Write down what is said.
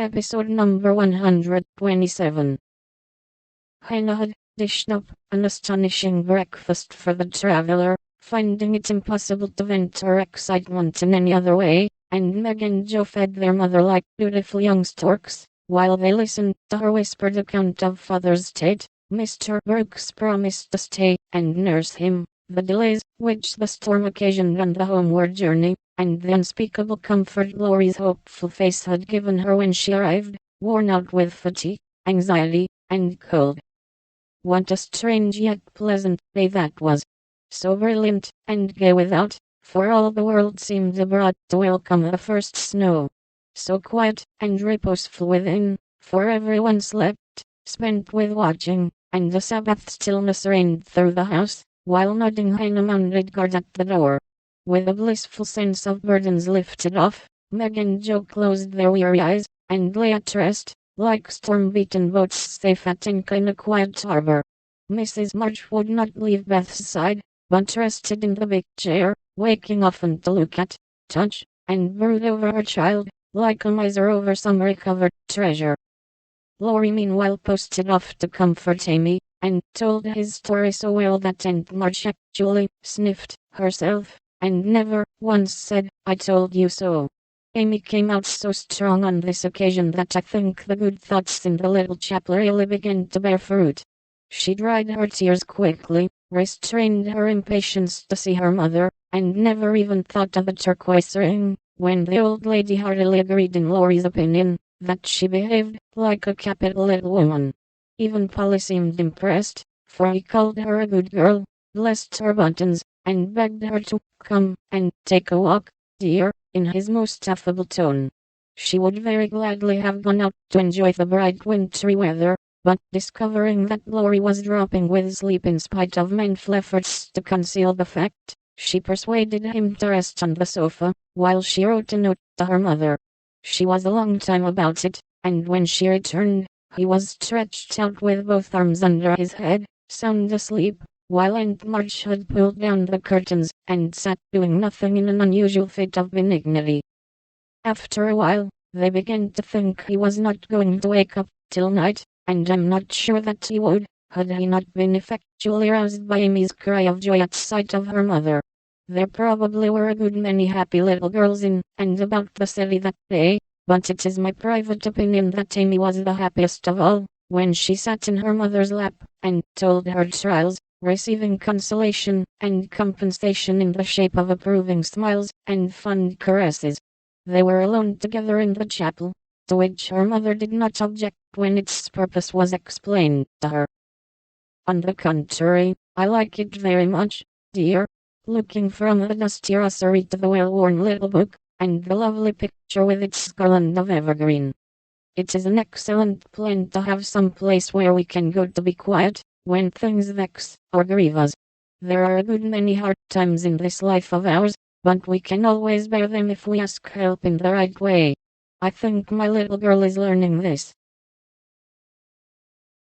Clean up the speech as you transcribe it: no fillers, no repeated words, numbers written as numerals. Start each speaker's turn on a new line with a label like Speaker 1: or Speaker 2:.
Speaker 1: Episode number 127. Hannah had dished up an astonishing breakfast for the traveler, finding it impossible to vent her excitement in any other way, and Meg and Joe fed their mother like dutiful young storks, while they listened to her whispered account of father's state. Mr. Brooks promised to stay and nurse him. The delays which the storm occasioned on the homeward journey, and the unspeakable comfort Laurie's hopeful face had given her when she arrived, worn out with fatigue, anxiety, and cold. What a strange yet pleasant day that was. So brilliant and gay without, for all the world seemed abroad to welcome the first snow. So quiet and reposeful within, for everyone slept, spent with watching, and a Sabbath stillness reigned through the house, while nodding Hannah mounted guard at the door. With a blissful sense of burdens lifted off, Meg and Joe closed their weary eyes, and lay at rest, like storm-beaten boats safe at anchor in a quiet harbor. Mrs. March would not leave Beth's side, but rested in the big chair, waking often to look at, touch, and brood over her child, like a miser over some recovered treasure. Laurie meanwhile posted off to comfort Amy, and told his story so well that Aunt March actually sniffed herself, and never once said, "I told you so." Amy came out so strong on this occasion that I think the good thoughts in the little chapel really began to bear fruit. She dried her tears quickly, restrained her impatience to see her mother, and never even thought of the turquoise ring, when the old lady heartily agreed in Laurie's opinion, that she behaved like a capital little woman. Even Polly seemed impressed, for he called her a good girl, blessed her buttons, and begged her to come and take a walk, dear, in his most affable tone. She would very gladly have gone out to enjoy the bright wintry weather, but discovering that Laurie was dropping with sleep in spite of manful efforts to conceal the fact, she persuaded him to rest on the sofa, while she wrote a note to her mother. She was a long time about it, and when she returned, he was stretched out with both arms under his head, sound asleep, while Aunt March had pulled down the curtains, and sat doing nothing in an unusual fit of benignity. After a while, they began to think he was not going to wake up till night, and I'm not sure that he would, had he not been effectually roused by Amy's cry of joy at sight of her mother. There probably were a good many happy little girls in and about the city that day, but it is my private opinion that Amy was the happiest of all, when she sat in her mother's lap, and told her trials, receiving consolation and compensation in the shape of approving smiles and fond caresses. They were alone together in the chapel, to which her mother did not object when its purpose was explained to her. On the contrary, I like it very much, dear. Looking from the dusty rosery to the well-worn little book, and the lovely picture with its garland of evergreen. It is an excellent plan to have some place where we can go to be quiet, when things vex or grieve us. There are a good many hard times in this life of ours, but we can always bear them if we ask help in the right way. I think my little girl is learning this.